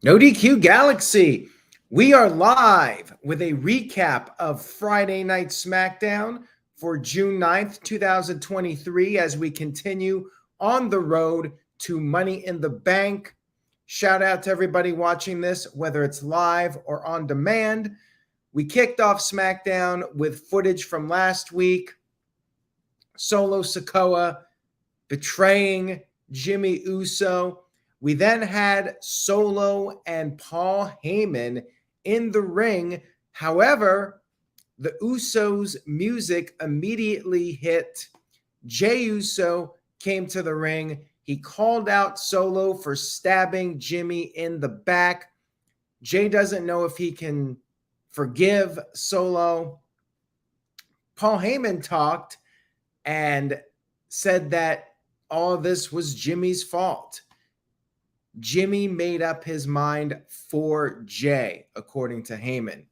No DQ Galaxy. We are live with a recap of Friday Night Smackdown for June 9th, 2023, as we continue on the road to Money in the Bank. Shout out to everybody watching this, whether it's live or on demand. We kicked off SmackDown with footage from last week. Solo Sikoa betraying Jey Uso. We then had Solo and Paul Heyman in the ring. However, the Usos' music immediately hit. Jey Uso came to the ring. He called out Solo for stabbing Jimmy in the back. Jey doesn't know if he can forgive Solo. Paul Heyman talked and said that all of this was Jimmy's fault. Jimmy made up his mind for Jey, according to Heyman.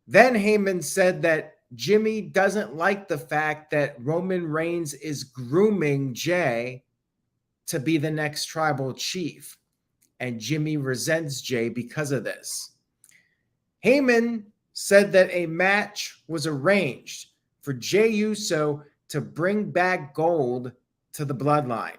Then Heyman said that Jimmy doesn't like the fact that Roman Reigns is grooming Jey to be the next tribal chief, and Jimmy resents Jey because of this. Heyman said that a match was arranged for Jey Uso to bring back gold to the bloodline.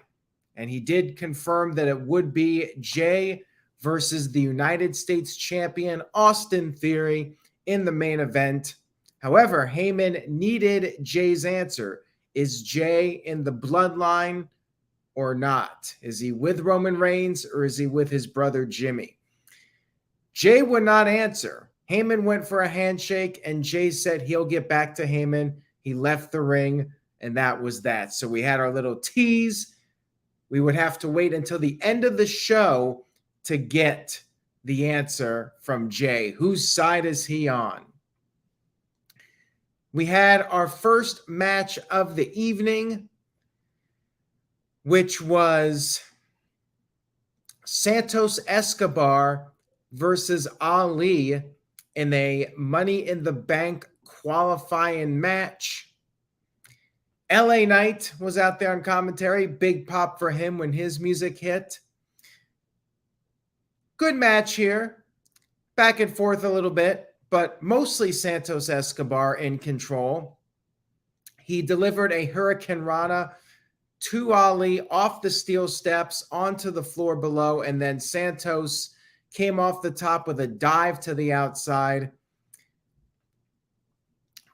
And he did confirm that it would be Jey versus the United States champion Austin Theory in the main event. However, Heyman needed Jey's answer. Is Jey in the bloodline or not? Is he with Roman Reigns or is he with his brother Jimmy? Jey would not answer. Heyman went for a handshake and Jey said he'll get back to Heyman. He left the ring and that was that. So we had our little tease. We would have to wait until the end of the show to get the answer from Jey. Whose side is he on? We had our first match of the evening, which was Santos Escobar versus Ali in a Money in the Bank qualifying match. LA Knight was out there on commentary. Big pop for him when his music hit. Good match here. Back and forth a little bit, but mostly Santos Escobar in control. He delivered a Hurricane Rana to Ali off the steel steps onto the floor below, and then Santos came off the top with a dive to the outside.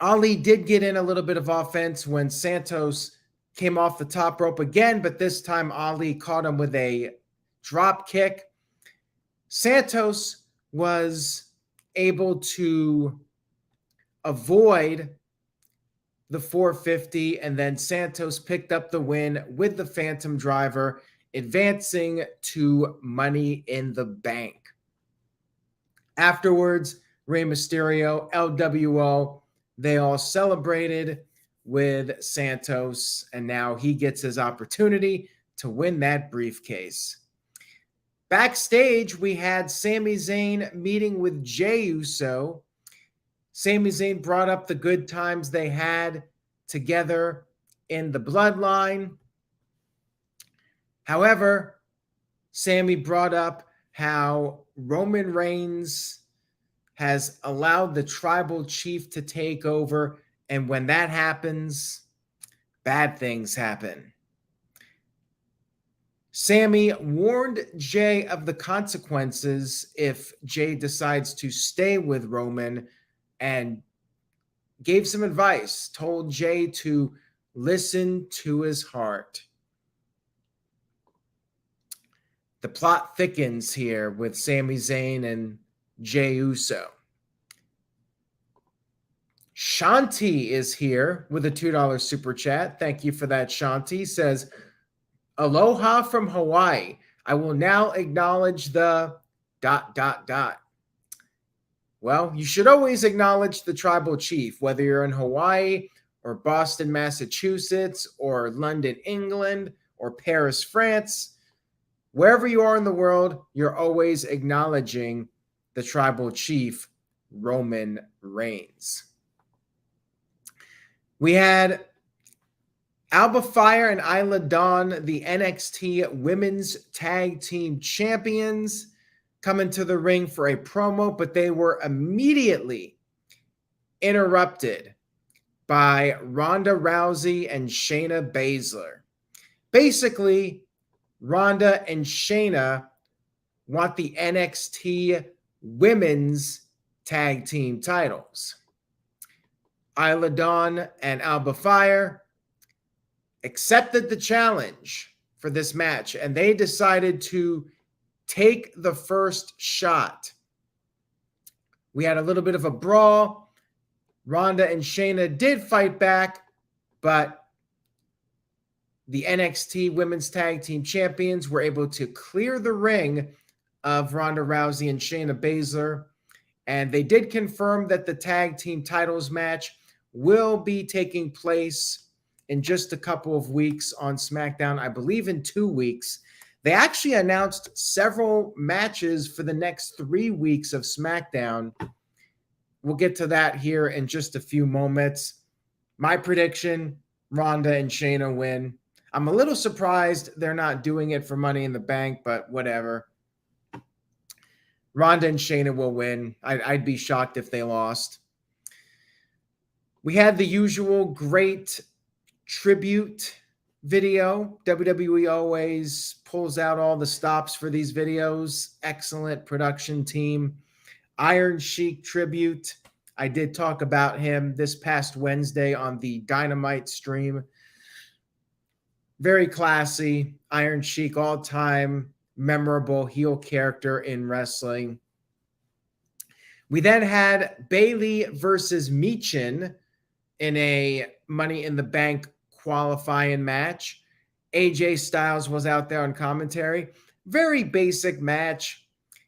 Ali did get in a little bit of offense when Santos came off the top rope again, but this time Ali caught him with a drop kick. Santos was able to avoid the 450, and then Santos picked up the win with the Phantom Driver, advancing to Money in the Bank. Afterwards, Rey Mysterio, LWO, they all celebrated with Santos, and now he gets his opportunity to win that briefcase. Backstage, we had Sami Zayn meeting with Jey Uso. Sami Zayn brought up the good times they had together in the bloodline. However, Sami brought up how Roman Reigns has allowed the tribal chief to take over, and when that happens, bad things happen. Sami warned Jey of the consequences if Jey decides to stay with Roman, and gave some advice, told Jey to listen to his heart. The plot thickens here with Sami Zayn and Jey Uso. Shanti is here with a $2 super chat. Thank you for that, Shanti. Says, aloha from Hawaii. I will now acknowledge the ... Well, you should always acknowledge the tribal chief, whether you're in Hawaii or Boston, Massachusetts, or London, England, or Paris, France. Wherever you are in the world, you're always acknowledging the tribal chief, Roman Reigns. We had Alba Fire and Isla Dawn, the NXT Women's Tag Team Champions. come into the ring for a promo, but they were immediately interrupted by Ronda Rousey and Shayna Baszler. Basically, Ronda and Shayna want the NXT Women's Tag Team titles. Isla Dawn and Alba Fire accepted the challenge for this match, and they decided to take the first shot. We had a little bit of a brawl. Ronda and Shayna did fight back, but the NXT Women's Tag Team Champions were able to clear the ring of Ronda Rousey and Shayna Baszler, and they did confirm that the tag team titles match will be taking place in just a couple of weeks on SmackDown, I believe in 2 weeks. They actually announced several matches for the next 3 weeks of SmackDown. We'll get to that here in just a few moments. My prediction, Ronda and Shayna win. I'm a little surprised they're not doing it for Money in the Bank, but whatever. Ronda and Shayna will win. I'd be shocked if they lost. We had the usual great tribute video. WWE always pulls out all the stops for these videos. Excellent production team. Iron Sheik tribute. I did talk about him this past Wednesday on the Dynamite stream. Very classy. Iron Sheik, all-time memorable heel character in wrestling. We then had Bayley versus Michin in a Money in the Bank qualifying match. AJ Styles was out there on commentary. Very basic match.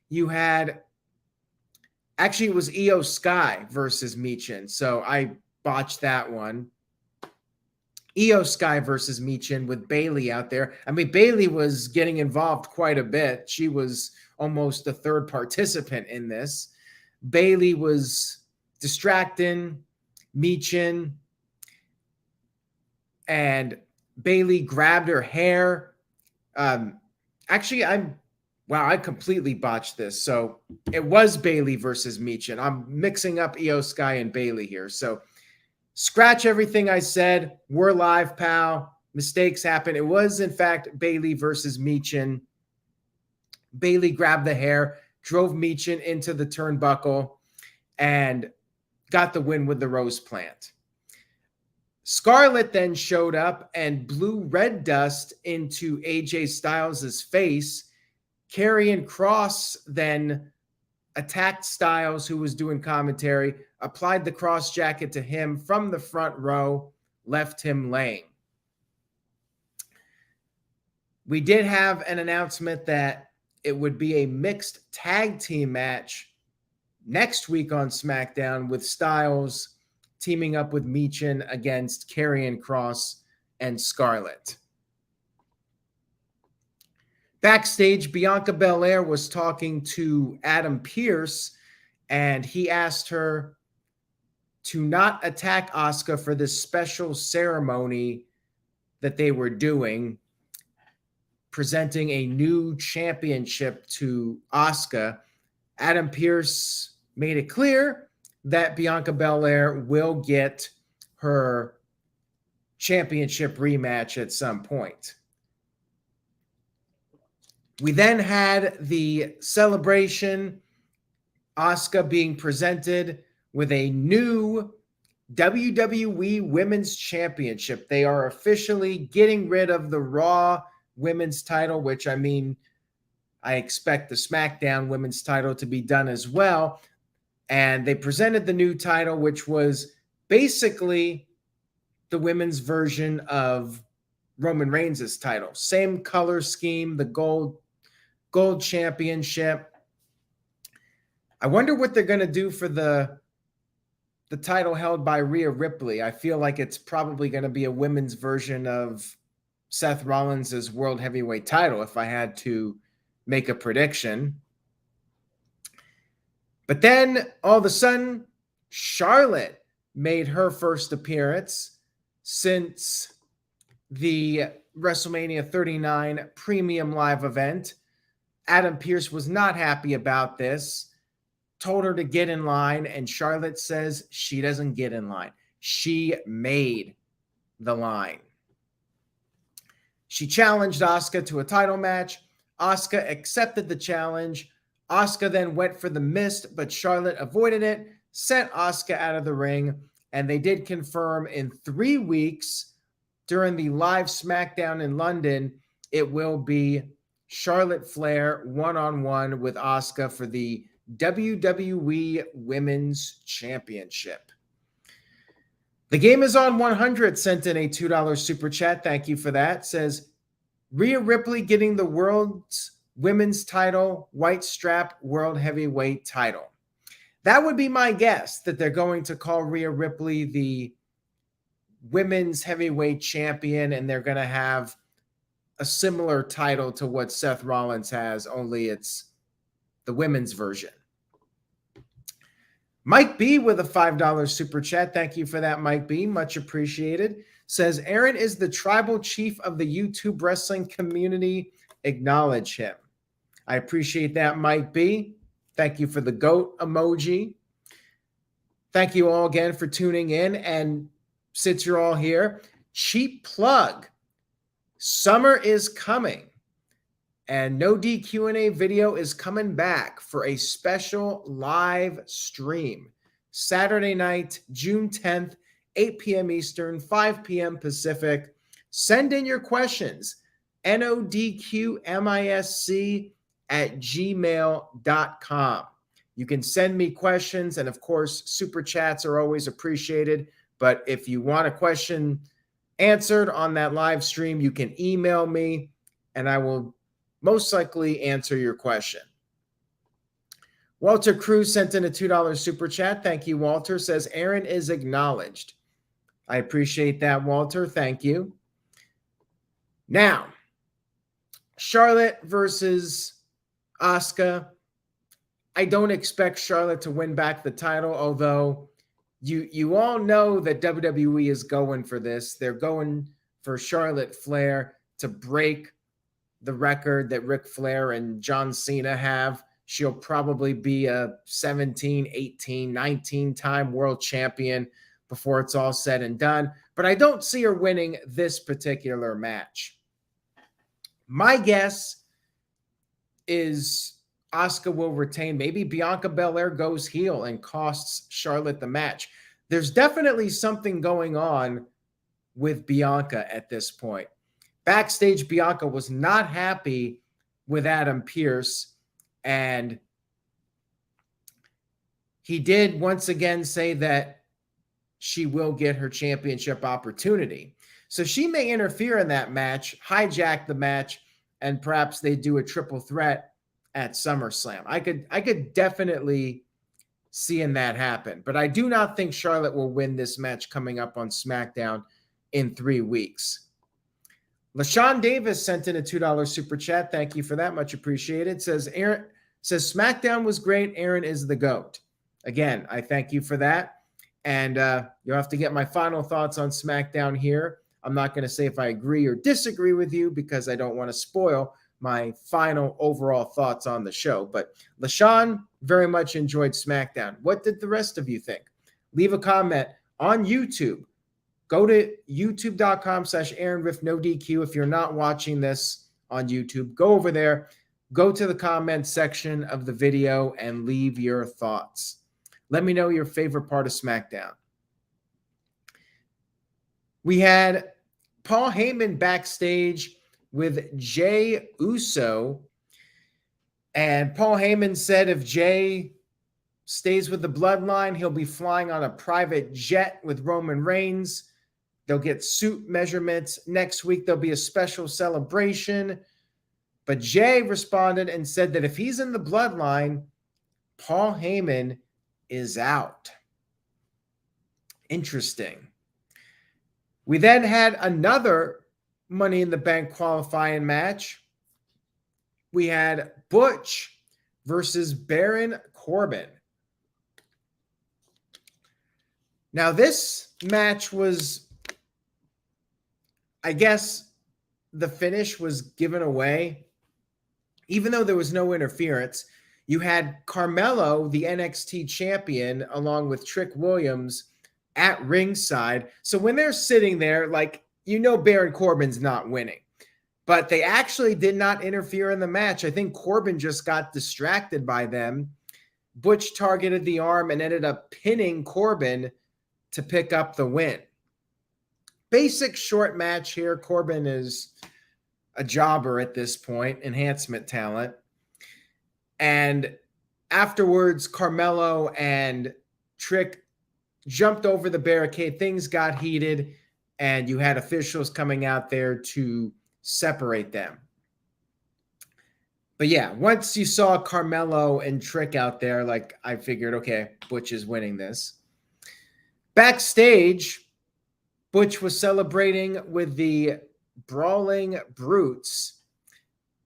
You had, actually it was Io Sky versus Michin, so I botched that one. Io Sky versus Michin with Bayley out there. I mean, Bayley was getting involved quite a bit. She was almost the third participant in this. Bayley was distracting Michin, and Bayley grabbed her hair. Actually, I completely botched this. So it was Bayley versus Michin. I'm mixing up Io Sky and Bayley here. So scratch everything I said. We're live, pal. Mistakes happen. It was, in fact, Bayley versus Michin. Bayley grabbed the hair, drove Michin into the turnbuckle, and got the win with the rose plant. Scarlett then showed up and blew red dust into AJ Styles' face. Karrion Kross then attacked Styles, who was doing commentary, applied the cross jacket to him from the front row, left him laying. We did have an announcement that it would be a mixed tag team match next week on SmackDown, with Styles teaming up with Michin against Karrion Kross and Scarlett. Backstage, Bianca Belair was talking to Adam Pearce, and he asked her to not attack Asuka for this special ceremony that they were doing, presenting a new championship to Asuka. Adam Pearce made it clear that Bianca Belair will get her championship rematch at some point. We then had the celebration, Asuka being presented with a new WWE Women's Championship. They are officially getting rid of the Raw Women's title, which, I mean, I expect the SmackDown Women's title to be done as well. And they presented the new title, which was basically the women's version of Roman Reigns' title. Same color scheme, the gold championship. I wonder what they're going to do for the title held by Rhea Ripley. I feel like it's probably going to be a women's version of Seth Rollins' World Heavyweight title, if I had to make a prediction. But then, all of a sudden, Charlotte made her first appearance since the WrestleMania 39 Premium Live event. Adam Pearce was not happy about this, told her to get in line, and Charlotte says she doesn't get in line. She made the line. She challenged Asuka to a title match. Asuka accepted the challenge. Asuka then went for the mist, but Charlotte avoided it, sent Asuka out of the ring, and they did confirm in 3 weeks during the live SmackDown in London, it will be Charlotte Flair one-on-one with Asuka for the WWE Women's Championship. The game is on 100 sent in a $2 super chat. Thank you for that. Says, Rhea Ripley getting the world's women's title, white strap world heavyweight title. That would be my guess, that they're going to call Rhea Ripley the women's heavyweight champion, and they're going to have a similar title to what Seth Rollins has, only it's the women's version. Mike B with a $5 super chat. Thank you for that, Mike B. Much appreciated. Says, Aaron is the tribal chief of the YouTube wrestling community. Acknowledge him. I appreciate that, Mike B. Thank you for the goat emoji. Thank you all again for tuning in. And since you're all here, cheap plug. Summer is coming. And No DQ&A video is coming back for a special live stream. Saturday night, June 10th, 8 p.m. Eastern, 5 p.m. Pacific. Send in your questions. nodqmisc@gmail.com. You can send me questions, and of course, super chats are always appreciated. But if you want a question answered on that live stream, you can email me, and I will most likely answer your question. Walter Cruz sent in a $2 super chat. Thank you, Walter. Says, Aaron is acknowledged. I appreciate that, Walter. Thank you. Now, Charlotte versus Asuka. I don't expect Charlotte to win back the title, although you all know that WWE is going for this. They're going for Charlotte Flair to break the record that Ric Flair and John Cena have. She'll probably be a 17, 18, 19-time world champion before it's all said and done. But I don't see her winning this particular match. My guess is Asuka will retain. Maybe Bianca Belair goes heel and costs Charlotte the match. There's definitely something going on with Bianca at this point. Backstage, Bianca was not happy with Adam Pearce, and he did once again say that she will get her championship opportunity. So she may interfere in that match, hijack the match, and perhaps they do a triple threat at SummerSlam. I could definitely see that happen, but I do not think Charlotte will win this match coming up on SmackDown in 3 weeks. LaShawn Davis sent in a $2 super chat. Thank you for that. Much appreciated. Says SmackDown was great. Aaron is the GOAT. Again, I thank you for that. And you'll have to get my final thoughts on SmackDown here. I'm not going to say if I agree or disagree with you because I don't want to spoil my final overall thoughts on the show. But LaShawn very much enjoyed SmackDown. What did the rest of you think? Leave a comment on YouTube. Go to youtube.com/AaronRiffNoDQ. If you're not watching this on YouTube, go over there, go to the comments section of the video and leave your thoughts. Let me know your favorite part of SmackDown. We had Paul Heyman backstage with Jey Uso, and Paul Heyman said if Jey stays with the bloodline, he'll be flying on a private jet with Roman Reigns. They'll get suit measurements. Next week, there'll be a special celebration. But Jey responded and said that if he's in the bloodline, Paul Heyman is out. Interesting. We then had another Money in the Bank qualifying match. We had Butch versus Baron Corbin. Now, this match was, I guess, the finish was given away even though there was no interference, you had Carmelo, the NXT champion, along with Trick Williams at ringside. So when they're sitting there, like, Baron Corbin's not winning. But they actually did not interfere in the match. I think Corbin just got distracted by them. Butch targeted the arm and ended up pinning Corbin to pick up the win. Basic short match here. Corbin is a jobber at this point, enhancement talent. And afterwards, Carmelo and Trick jumped over the barricade. Things got heated, and you had officials coming out there to separate them. But yeah, once you saw Carmelo and Trick out there, like, I figured, okay, Butch is winning this. Backstage, Butch was celebrating with the Brawling Brutes.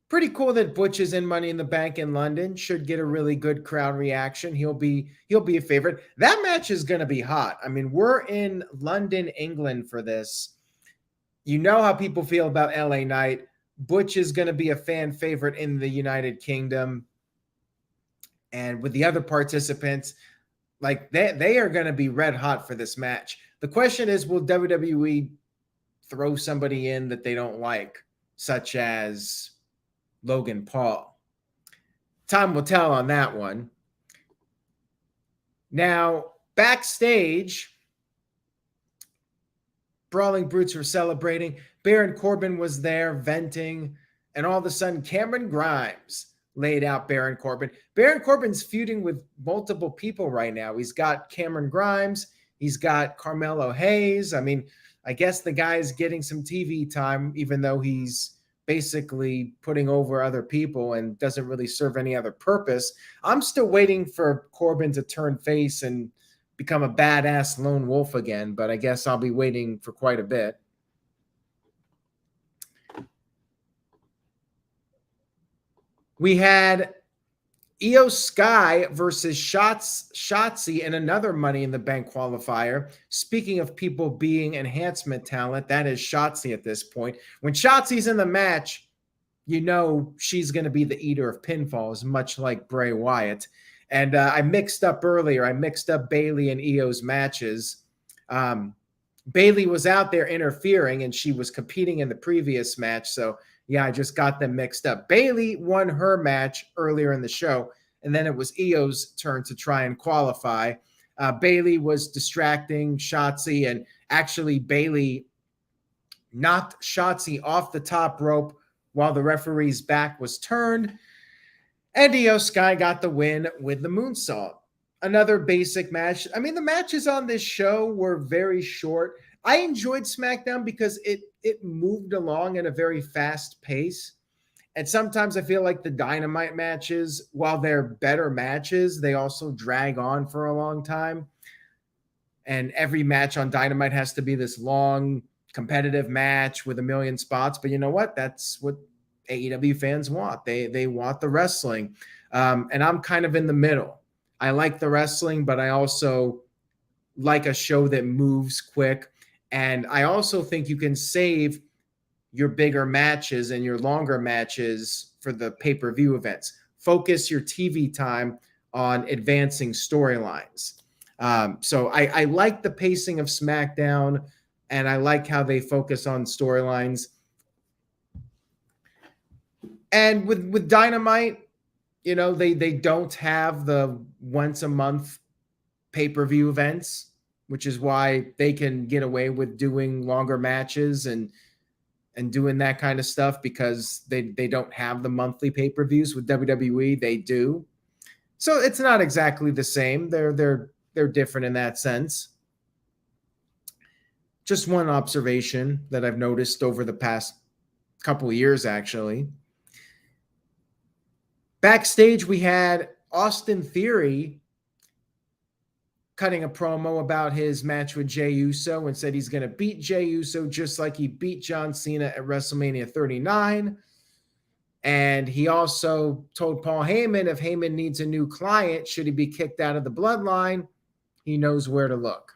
Pretty cool that Butch is in Money in the Bank in London. Should get a really good crowd reaction. He'll be a favorite. That match is going to be hot. I mean, we're in London, England for this. You know how people feel about LA Knight. Butch is going to be a fan favorite in the United Kingdom. And with the other participants, like, they are going to be red hot for this match. The question is, will WWE throw somebody in that they don't like, such as Logan Paul? Time will tell on that one. Now, backstage, Brawling Brutes were celebrating. Baron Corbin was there venting, and all of a sudden, Cameron Grimes laid out Baron Corbin. Baron Corbin's feuding with multiple people right now. He's got Cameron Grimes. He's got Carmelo Hayes. I mean, I guess the guy's getting some TV time, even though he's basically putting over other people and doesn't really serve any other purpose. I'm still waiting for Corbin to turn face and become a badass lone wolf again, but I guess I'll be waiting for quite a bit. We had Io Sky versus Shotzi in another Money in the Bank qualifier. Speaking of people being enhancement talent, that is Shotzi at this point. When Shotzi's in the match, you know she's going to be the eater of pinfalls, much like Bray Wyatt. And I mixed up earlier. I mixed up Bayley and Io's matches. Bayley was out there interfering, and she was competing in the previous match. So, yeah, I just got them mixed up. Bayley won her match earlier in the show, and then it was Io's turn to try and qualify. Bayley was distracting Shotzi, and actually Bayley knocked Shotzi off the top rope while the referee's back was turned. And Io Sky got the win with the moonsault. Another basic match. I mean, the matches on this show were very short. I enjoyed SmackDown because it moved along at a very fast pace. And sometimes I feel like the Dynamite matches, while they're better matches, they also drag on for a long time. And every match on Dynamite has to be this long, competitive match with a million spots. But you know what? That's what AEW fans want. They want the wrestling. And I'm kind of in the middle. I like the wrestling, but I also like a show that moves quick. And I also think you can save your bigger matches and your longer matches for the pay-per-view events. Focus your TV time on advancing storylines. So I like the pacing of SmackDown, and I like how they focus on storylines. And with Dynamite, you know, they don't have the once a month pay-per-view events, which is why they can get away with doing longer matches and doing that kind of stuff, because they don't have the monthly pay-per-views. With WWE, they do. So it's not exactly the same. They're different in that sense. Just one observation that I've noticed over the past couple of years, actually. Backstage, we had Austin Theory cutting a promo about his match with Jey Uso and said he's going to beat Jey Uso just like he beat John Cena at WrestleMania 39. And he also told Paul Heyman if Heyman needs a new client, should he be kicked out of the bloodline, he knows where to look.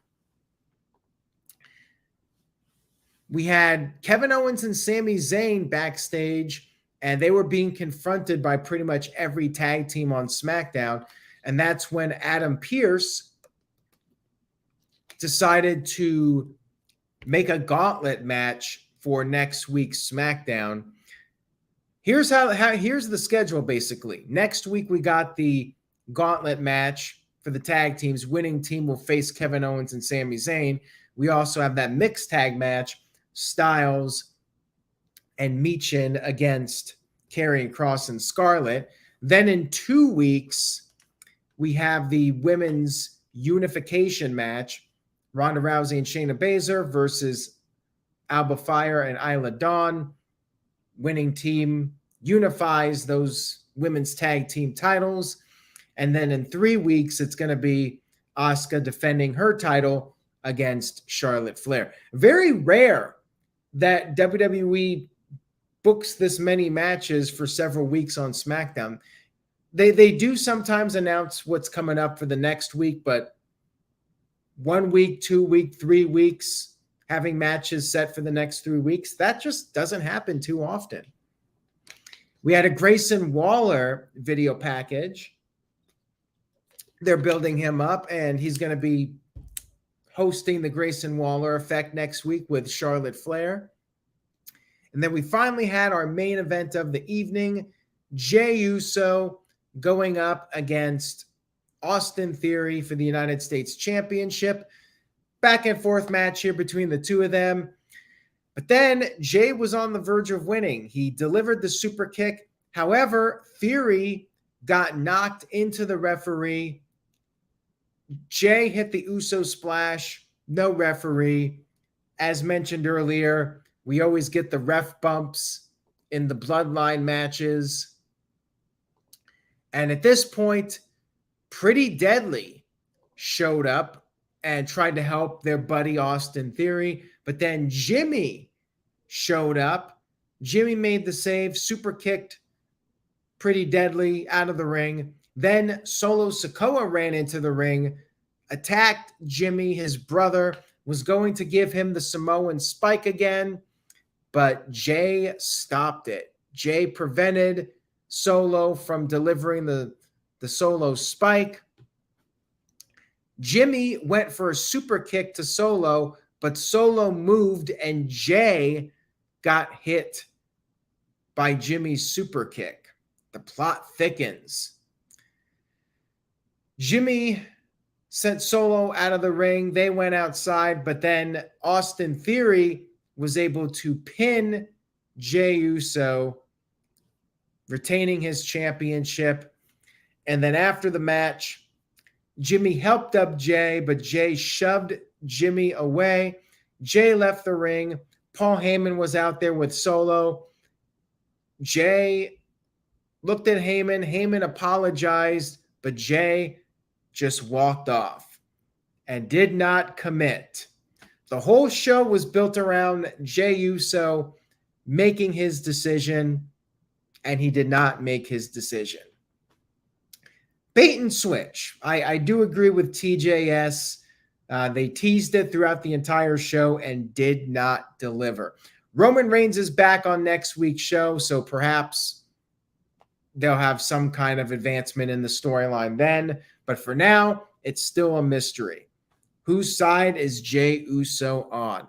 We had Kevin Owens and Sami Zayn backstage and they were being confronted by pretty much every tag team on SmackDown. And that's when Adam Pearce decided to make a gauntlet match for next week's SmackDown. Here's here's the schedule basically. Next week we got the gauntlet match for the tag teams. Winning team will face Kevin Owens and Sami Zayn. We also have that mixed tag match, Styles and Michin against Karrion Kross and Scarlett. Then in 2 weeks, we have the women's unification match, Ronda Rousey and Shayna Baszler versus Alba Fire and Isla Dawn. Winning team unifies those women's tag team titles. And then in 3 weeks, it's going to be Asuka defending her title against Charlotte Flair. Very rare that WWE books this many matches for several weeks on SmackDown. They do sometimes announce what's coming up for the next week, but 1 week, 2 week, 3 weeks, having matches set for the next 3 weeks, that just doesn't happen too often. We had a Grayson Waller video package. They're building him up, and he's going to be hosting the Grayson Waller effect next week with Charlotte Flair. And then we finally had our main event of the evening, Jey Uso going up against Austin Theory for the United States Championship. Back and forth match here between the two of them. But then Jey was on the verge of winning. He delivered the super kick. However, Theory got knocked into the referee. Jey hit the Uso splash. No referee. As mentioned earlier, we always get the ref bumps in the bloodline matches. And at this point, Pretty Deadly showed up and tried to help their buddy Austin Theory. But then Jimmy showed up. Jimmy made the save, super kicked Pretty Deadly out of the ring. Then Solo Sikoa ran into the ring, attacked Jimmy. His brother was going to give him the Samoan spike again, but Jey stopped it. Jey prevented Solo from delivering the Solo spike. Jimmy went for a super kick to Solo, but Solo moved and Jey got hit by Jimmy's super kick. The plot thickens. Jimmy sent Solo out of the ring. They went outside, but then Austin Theory was able to pin Jey Uso, retaining his championship. And then after the match, Jimmy helped up Jey, but Jey shoved Jimmy away. Jey left the ring. Paul Heyman was out there with Solo. Jey looked at Heyman. Heyman apologized, but Jey just walked off and did not commit. The whole show was built around Jey Uso making his decision, and he did not make his decision. Bait and switch. I do agree with TJS. They teased it throughout the entire show and did not deliver. Roman Reigns is back on next week's show, so perhaps they'll have some kind of advancement in the storyline then. But for now, it's still a mystery. Whose side is Jey Uso on?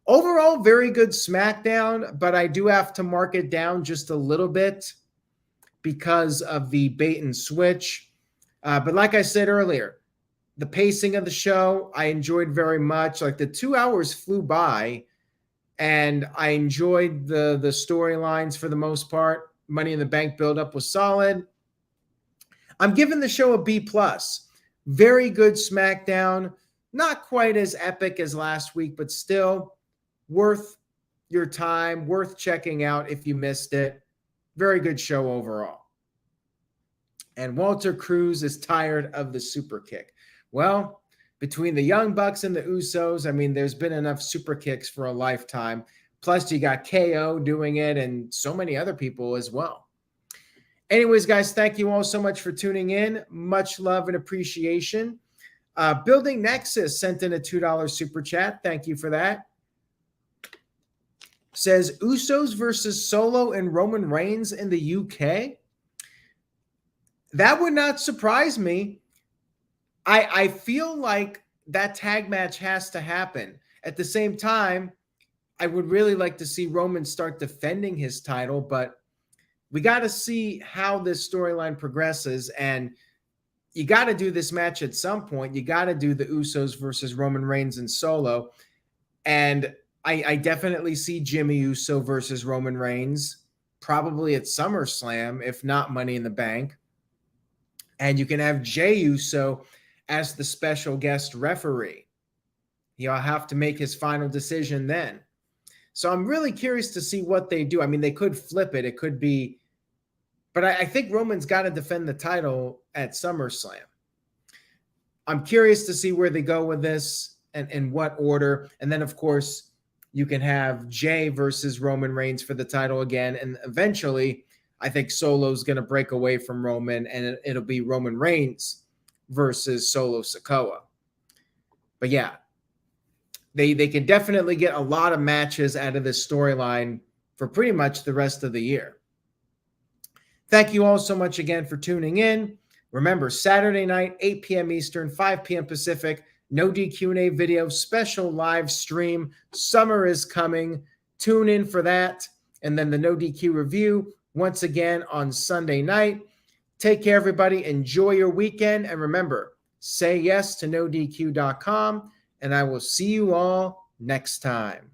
Overall, very good SmackDown, but I do have to mark it down just a little bit because of the bait and switch. But like I said earlier, the pacing of the show, I enjoyed very much. Like the 2 hours flew by, and I enjoyed the storylines for the most part. Money in the Bank buildup was solid. I'm giving the show a B+. Very good SmackDown. Not quite as epic as last week, but still worth your time, worth checking out if you missed it. Very good show overall. And Walter Cruz is tired of the super kick. Well, between the Young Bucks and the Usos, I mean, there's been enough super kicks for a lifetime. Plus, you got KO doing it and so many other people as well. Anyways, guys, thank you all so much for tuning in. Much love and appreciation. Building Nexus sent in a $2 super chat. Thank you for that. says Usos versus Solo and Roman Reigns in the UK. That would not surprise me. I feel like that tag match has to happen. At the same time, I would really like to see Roman start defending his title, but we got to see how this storyline progresses. And you got to do this match at some point. You got to do the Usos versus Roman Reigns and Solo. And I definitely see Jimmy Uso versus Roman Reigns, probably at SummerSlam, if not Money in the Bank. And you can have Jey Uso as the special guest referee. He'll have to make his final decision then. So I'm really curious to see what they do. I mean, they could flip it. It could be, but I think Roman's got to defend the title at SummerSlam. I'm curious to see where they go with this and in what order. And then, of course, you can have Jey versus Roman Reigns for the title again. And eventually, I think Solo's going to break away from Roman, and it'll be Roman Reigns versus Solo Sikoa. But yeah, they can definitely get a lot of matches out of this storyline for pretty much the rest of the year. Thank you all so much again for tuning in. Remember, Saturday night, 8 p.m. Eastern, 5 p.m. Pacific, no DQ&A video, special live stream. Summer is coming. Tune in for that. And then the No DQ review once again on Sunday night. Take care, everybody. Enjoy your weekend. And remember, say yes to NoDQ.com. And I will see you all next time.